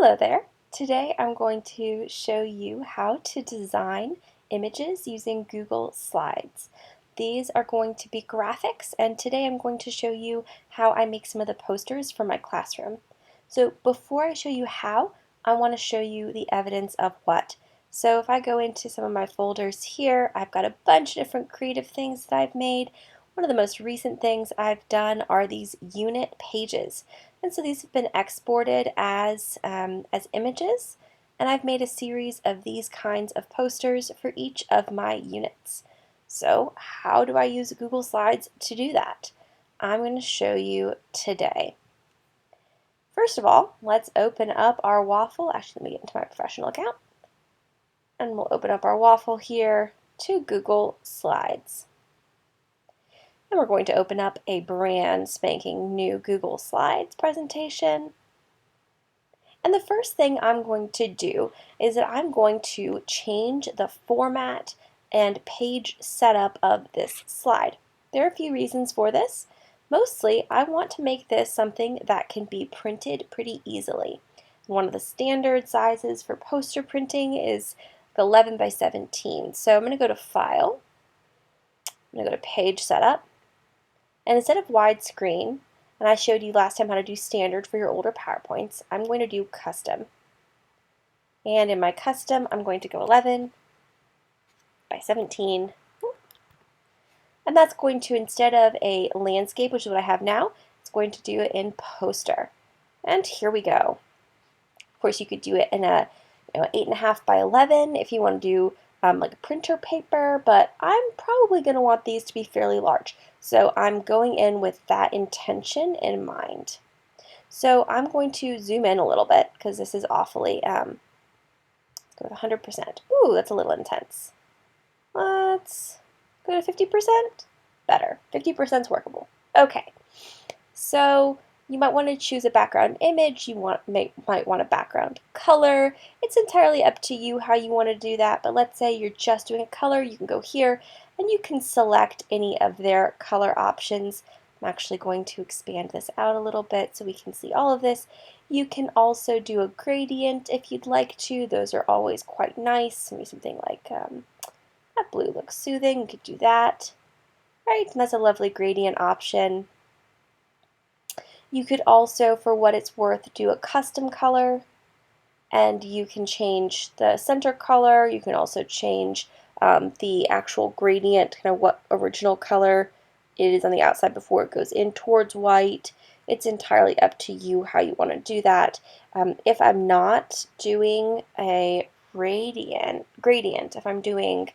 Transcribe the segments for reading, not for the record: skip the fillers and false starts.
Hello there. Today I'm going to show you how to design images using Google Slides. These are going to be graphics, and today I'm going to show you how I make some of the posters for my classroom. So before I show you how, I want to show you the evidence of what. So if I go into some of my folders here, I've got a bunch of different creative things that I've made. One of the most recent things I've done are these unit pages. And so these have been exported as images, and I've made a series of these kinds of posters for each of my units. So how do I use Google Slides to do that? I'm going to show you today. First of all, let's open up our waffle. Actually, let me get into my professional account. And we'll open up our waffle here to Google Slides. And we're going to open up a brand spanking new Google Slides presentation. And the first thing I'm going to do is that I'm going to change the format and page setup of this slide. There are a few reasons for this. Mostly, I want to make this something that can be printed pretty easily. One of the standard sizes for poster printing is 11 by 17. So I'm going to go to File, I'm going to go to Page Setup, and instead of widescreen, and I showed you last time how to do standard for your older PowerPoints, I'm going to do custom. And in my custom, I'm going to go 11 by 17. And that's going to, instead of a landscape, which is what I have now, it's going to do it in poster. And here we go. Of course, you could do it in a 8.5 by 11 if you want to do like a printer paper, but I'm probably going to want these to be fairly large. So I'm going in with that intention in mind. So I'm going to zoom in a little bit because this is awfully, let's go with 100%. Ooh, that's a little intense. Let's go to 50%. Better. 50% is workable. Okay. So you might want to choose a background image, you might want a background color. It's entirely up to you how you want to do that, but let's say you're just doing a color, you can go here and you can select any of their color options. I'm actually going to expand this out a little bit so we can see all of this. You can also do a gradient if you'd like to. Those are always quite nice. Maybe something like that blue looks soothing, you could do that. Right, and that's a lovely gradient option. You could also, for what it's worth, do a custom color, and you can change the center color. You can also change the actual gradient, kind of what original color it is on the outside before it goes in towards white. It's entirely up to you how you want to do that. If I'm not doing a gradient, if I'm doing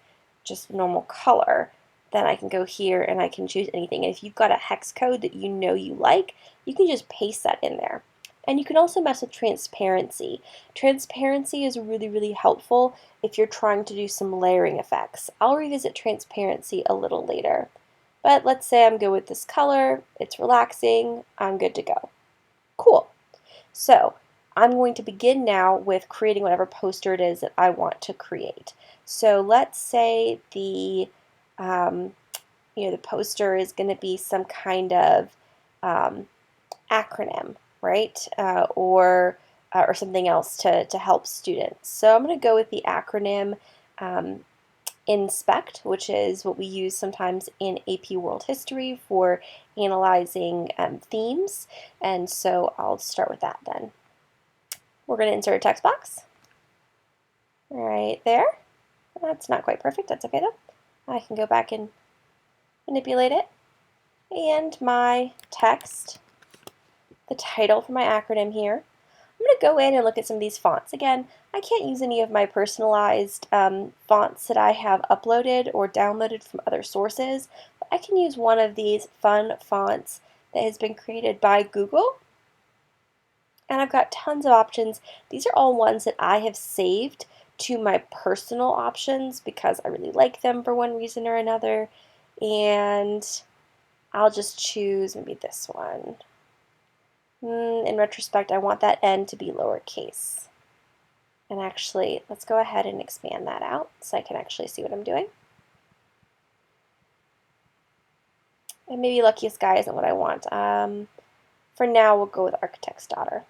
just normal color, then I can go here and I can choose anything. And if you've got a hex code that you know you like, you can just paste that in there. And you can also mess with transparency. Transparency is really, really helpful if you're trying to do some layering effects. I'll revisit transparency a little later. But let's say I'm good with this color, it's relaxing, I'm good to go. Cool. So I'm going to begin now with creating whatever poster it is that I want to create. So let's say the the poster is going to be some kind of acronym, right? Or something else to help students. So I'm going to go with the acronym INSPECT, which is what we use sometimes in AP World History for analyzing themes. And so I'll start with that then. We're going to insert a text box right there. That's not quite perfect. That's okay though. I can go back and manipulate it. And my text, the title for my acronym here. I'm going to go in and look at some of these fonts. Again, I can't use any of my personalized fonts that I have uploaded or downloaded from other sources, but I can use one of these fun fonts that has been created by Google. And I've got tons of options. These are all ones that I have saved to my personal options because I really like them for one reason or another. And I'll just choose maybe this one. In retrospect, I want that N to be lowercase. And actually, let's go ahead and expand that out so I can actually see what I'm doing. And maybe Luckiest Guy isn't what I want. For now, we'll go with Architect's Daughter.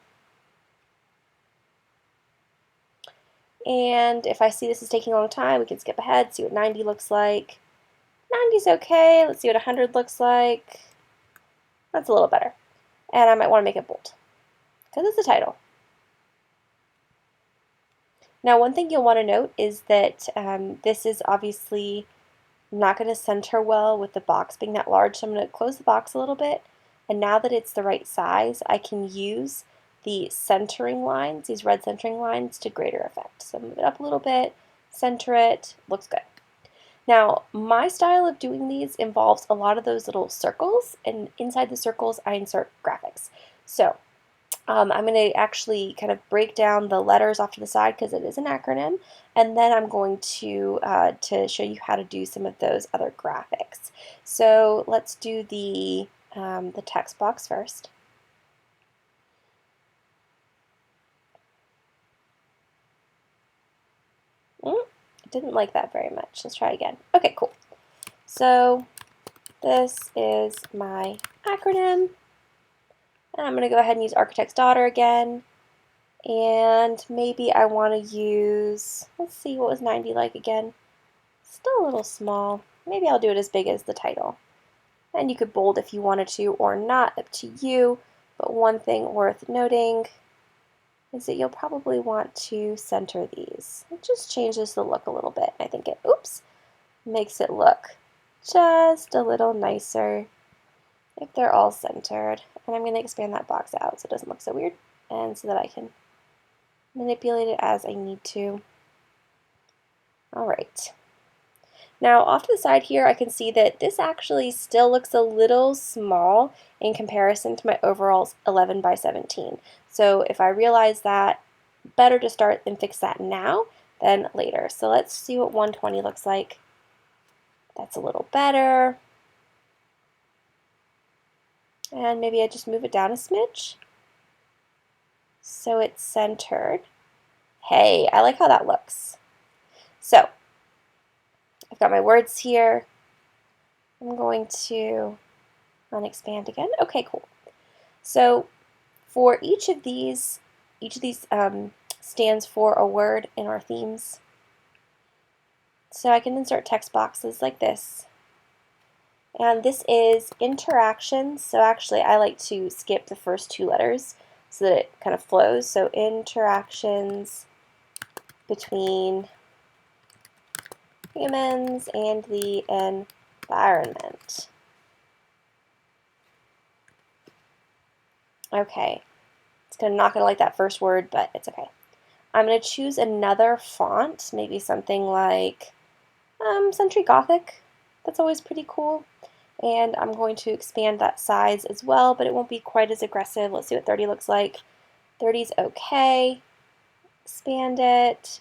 And if I see this is taking a long time, we can skip ahead, see what 90 looks like. 90 is okay. Let's see what 100 looks like. That's a little better. And I might want to make it bold because it's a title. Now, one thing you'll want to note is that this is obviously not going to center well with the box being that large, so I'm going to close the box a little bit. And now that it's the right size, I can use the centering lines, these red centering lines, to greater effect. So move it up a little bit, center it, looks good. Now, my style of doing these involves a lot of those little circles, and inside the circles I insert graphics. So I'm going to actually kind of break down the letters off to the side because it is an acronym, and then I'm going to show you how to do some of those other graphics. So let's do the text box first. Didn't like that very much. Let's try again. Okay, cool. So this is my acronym. And I'm going to go ahead and use Architect's Daughter again. And maybe I want to use, let's see, what was 90 like again? Still a little small. Maybe I'll do it as big as the title. And you could bold if you wanted to or not, up to you. But one thing worth noting is that you'll probably want to center these. It just changes the look a little bit. I think it, oops, makes it look just a little nicer if they're all centered. And I'm going to expand that box out so it doesn't look so weird and so that I can manipulate it as I need to. All right. Now off to the side here I can see that this actually still looks a little small in comparison to my overall 11 by 17. So if I realize that, better to start and fix that now than later. So let's see what 120 looks like. That's a little better. And maybe I just move it down a smidge so it's centered. Hey, I like how that looks. So I've got my words here. I'm going to unexpand again. Okay, cool. So for each of these stands for a word in our themes. So I can insert text boxes like this. And this is interactions. So actually I like to skip the first two letters so that it kind of flows. So interactions between humans and the environment. Okay, it's not going to like that first word, but it's okay. I'm going to choose another font, maybe something like Century Gothic. That's always pretty cool. And I'm going to expand that size as well, but it won't be quite as aggressive. Let's see what 30 looks like. 30 is okay. Expand it.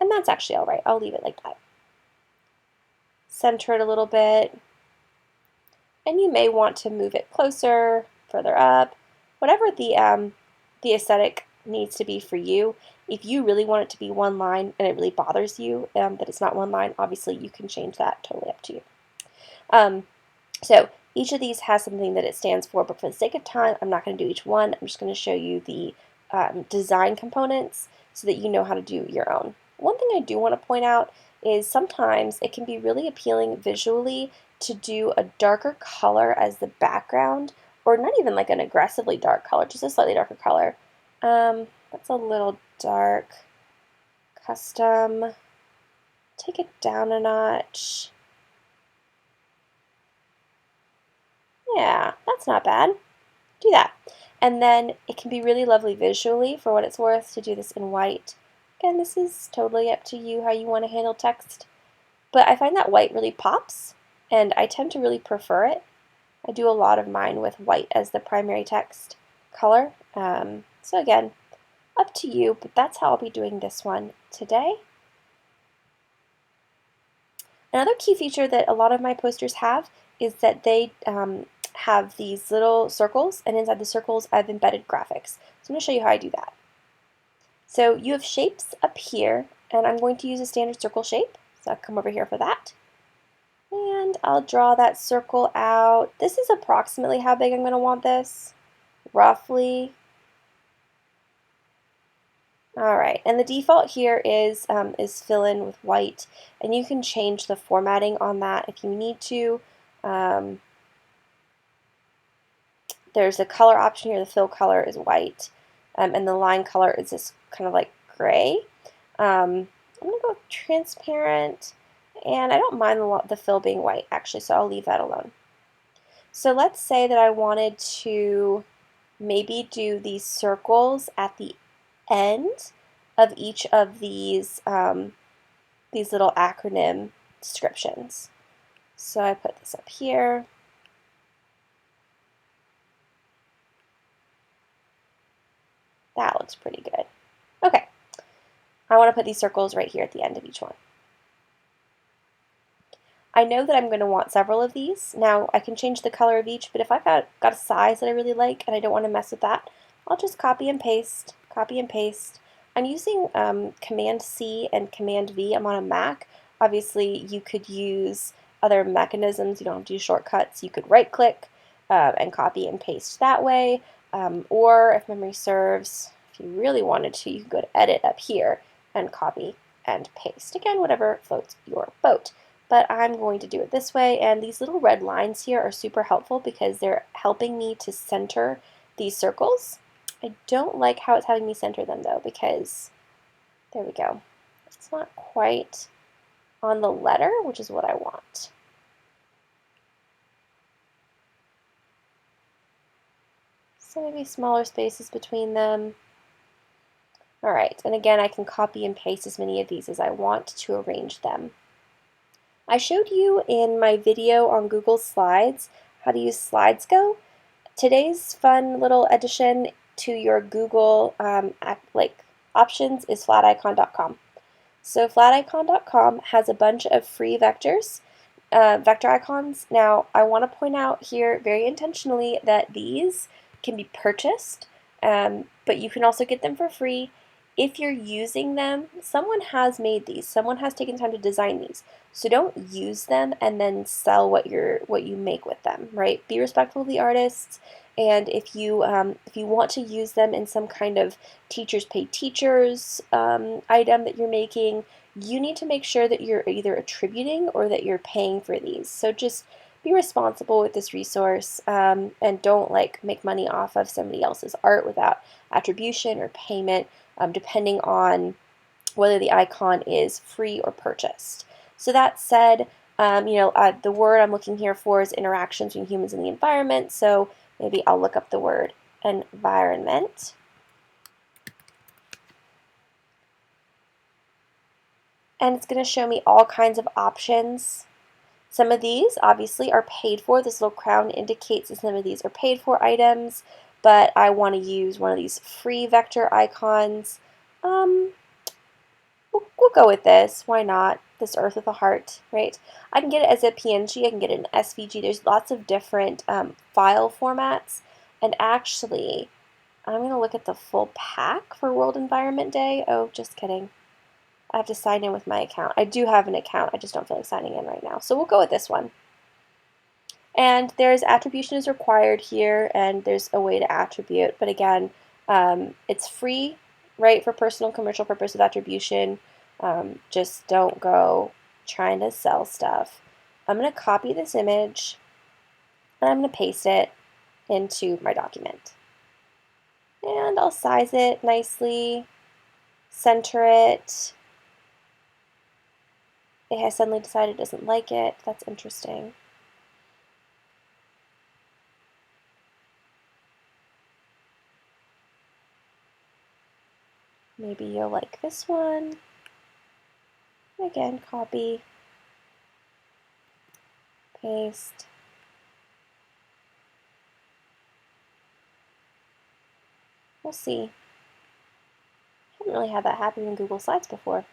And that's actually all right. I'll leave it like that. Center it a little bit. And you may want to move it closer, further up, whatever the aesthetic needs to be for you. If you really want it to be one line and it really bothers you that it's not one line, obviously you can change that, totally up to you. So each of these has something that it stands for, but for the sake of time, I'm not going to do each one. I'm just going to show you the design components so that you know how to do your own. One thing I do want to point out is sometimes it can be really appealing visually to do a darker color as the background, or not even like an aggressively dark color, just a slightly darker color. That's a little dark. Custom. Take it down a notch. Yeah, that's not bad. Do that. And then it can be really lovely visually, for what it's worth, to do this in white. Again, this is totally up to you how you want to handle text. But I find that white really pops, and I tend to really prefer it. I do a lot of mine with white as the primary text color. So again, up to you, but that's how I'll be doing this one today. Another key feature that a lot of my posters have is that they have these little circles, and inside the circles I've embedded graphics. So I'm going to show you how I do that. So you have shapes up here, and I'm going to use a standard circle shape. So I'll come over here for that. And I'll draw that circle out. This is approximately how big I'm going to want this, roughly. Alright, and the default here is fill in with white, and you can change the formatting on that if you need to. There's a color option here. The fill color is white, and the line color is this kind of like gray. I'm going to go with transparent, and I don't mind the fill being white actually, so I'll leave that alone. So let's say that I wanted to maybe do these circles at the end of each of these little acronym descriptions. So I put this up here. That looks pretty good. Okay, I want to put these circles right here at the end of each one. I know that I'm going to want several of these. Now I can change the color of each, but if I've got a size that I really like and I don't want to mess with that, I'll just copy and paste, copy and paste. I'm using Command C and Command V. I'm on a Mac. Obviously you could use other mechanisms. You don't have to use shortcuts. You could right click and copy and paste that way. Or if memory serves, if you really wanted to, you could go to Edit up here and copy and paste. Again, whatever floats your boat. But I'm going to do it this way, and these little red lines here are super helpful because they're helping me to center these circles. I don't like how it's having me center them though, because there we go. It's not quite on the letter, which is what I want. So maybe smaller spaces between them. All right, and again, I can copy and paste as many of these as I want to arrange them. I showed you in my video on Google Slides how to use SlidesGo. Today's fun little addition to your Google options is flaticon.com. So flaticon.com has a bunch of free vectors, vector icons. Now I want to point out here very intentionally that these can be purchased, but you can also get them for free. If you're using them, someone has made these. Someone has taken time to design these. So don't use them and then sell what you make with them, right? Be respectful of the artists, and if you want to use them in some kind of teachers pay teachers item that you're making, you need to make sure that you're either attributing or that you're paying for these. So just be responsible with this resource, and don't make money off of somebody else's art without attribution or payment, depending on whether the icon is free or purchased. So that said, the word I'm looking here for is interactions between humans and the environment, so maybe I'll look up the word environment. And it's going to show me all kinds of options. Some of these obviously are paid for. This little crown indicates that some of these are paid for items, but I want to use one of these free vector icons. We'll go with this. Why not? This earth with a heart, right? I can get it as a PNG. I can get it in SVG. There's lots of different file formats. And actually, I'm going to look at the full pack for World Environment Day. Oh, just kidding. I have to sign in with my account. I do have an account. I just don't feel like signing in right now. So we'll go with this one. And there's attribution is required here, and there's a way to attribute. But again, it's free, right, for personal commercial purpose of attribution. Just don't go trying to sell stuff. I'm going to copy this image, and I'm going to paste it into my document. And I'll size it nicely, center it. It has suddenly decided it doesn't like it. That's interesting. Maybe you'll like this one. Again, copy, paste. We'll see. I haven't really had that happen in Google Slides before.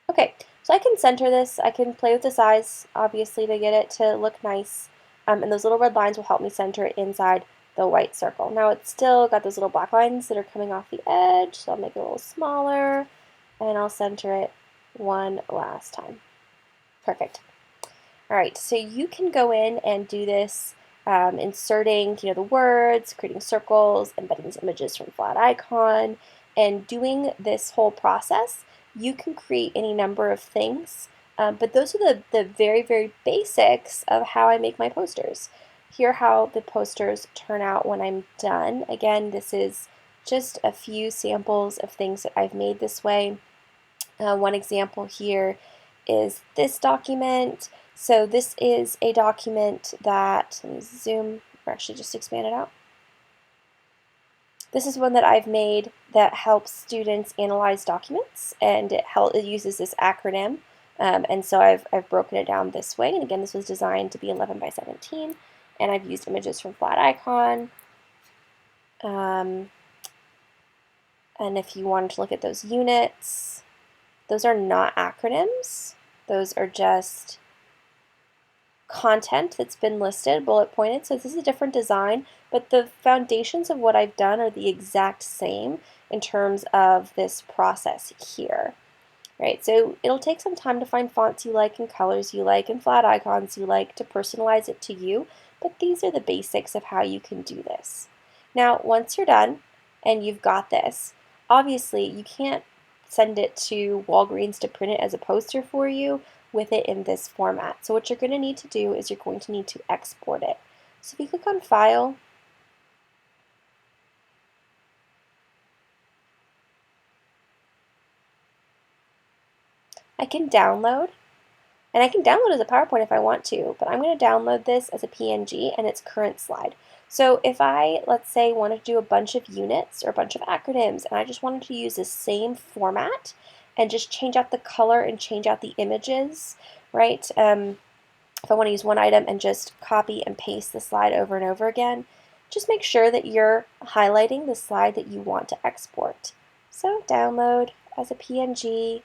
Okay, so I can center this. I can play with the size, obviously, to get it to look nice. And those little red lines will help me center it inside the white circle. Now it's still got those little black lines that are coming off the edge, so I'll make it a little smaller, and I'll center it one last time. Perfect. All right, so you can go in and do this, inserting the words, creating circles, embedding these images from Flaticon, And doing this whole process, you can create any number of things, but those are the very, very basics of how I make my posters. Here are how the posters turn out when I'm done. Again, this is just a few samples of things that I've made this way. One example here is this document. So this is a document that, let me zoom, or actually just expand it out. This is one that I've made that helps students analyze documents, and it uses this acronym. And so I've broken it down this way. And again, this was designed to be 11 by 17, and I've used images from Flaticon. And if you wanted to look at those units, those are not acronyms. Those are just content that's been listed, bullet pointed. So this is a different design, but the foundations of what I've done are the exact same in terms of this process here. Right, so it'll take some time to find fonts you like and colors you like and flat icons you like to personalize it to you, but these are the basics of how you can do this. Now, once you're done and you've got this, obviously you can't send it to Walgreens to print it as a poster for you with it in this format. So what you're going to need to do is you're going to need to export it. So if you click on File, I can download, and I can download as a PowerPoint if I want to, but I'm going to download this as a PNG and its current slide. So if I, let's say, wanted to do a bunch of units or a bunch of acronyms, and I just wanted to use the same format and just change out the color and change out the images, right? If I want to use one item and just copy and paste the slide over and over again, just make sure that you're highlighting the slide that you want to export. So download as a PNG,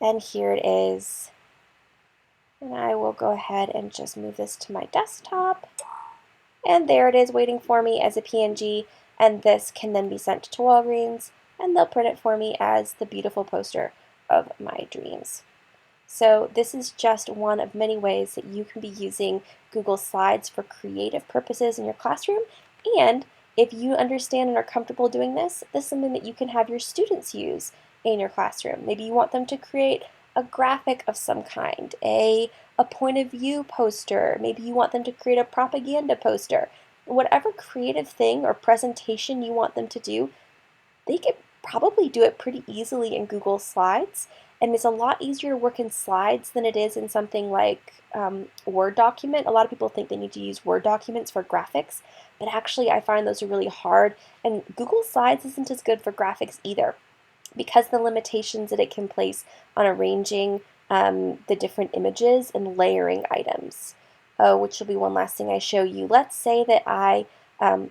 and here it is. And I will go ahead and just move this to my desktop. And there it is waiting for me as a PNG, and this can then be sent to Walgreens, and they'll print it for me as the beautiful poster of my dreams. So this is just one of many ways that you can be using Google Slides for creative purposes in your classroom. And if you understand and are comfortable doing this, this is something that you can have your students use in your classroom. Maybe you want them to create a graphic of some kind, a point of view poster. Maybe you want them to create a propaganda poster. Whatever creative thing or presentation you want them to do, they could probably do it pretty easily in Google Slides. And it's a lot easier to work in slides than it is in something like Word document. A lot of people think they need to use Word documents for graphics, but actually I find those are really hard. And Google Slides isn't as good for graphics either, because of the limitations that it can place on arranging the different images and layering items. Which will be one last thing I show you. Let's say that I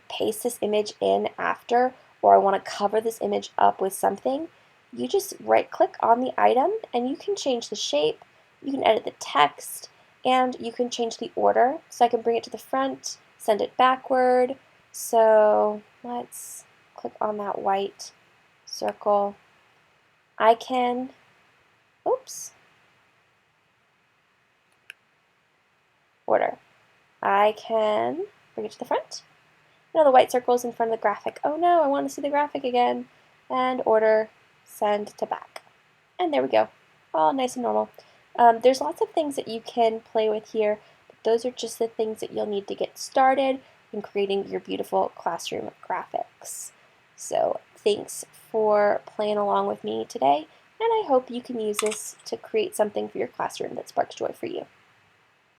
paste this image in after, or I want to cover this image up with something. You just right click on the item and you can change the shape, you can edit the text, and you can change the order. So I can bring it to the front, send it backward. So let's click on that white circle. I can, oops, order. I can bring it to the front. Now the white circle is in front of the graphic. Oh no, I want to see the graphic again. And order, send to back. And there we go. All nice and normal. There's lots of things that you can play with here, but those are just the things that you'll need to get started in creating your beautiful classroom graphics. So thanks for playing along with me today, and I hope you can use this to create something for your classroom that sparks joy for you.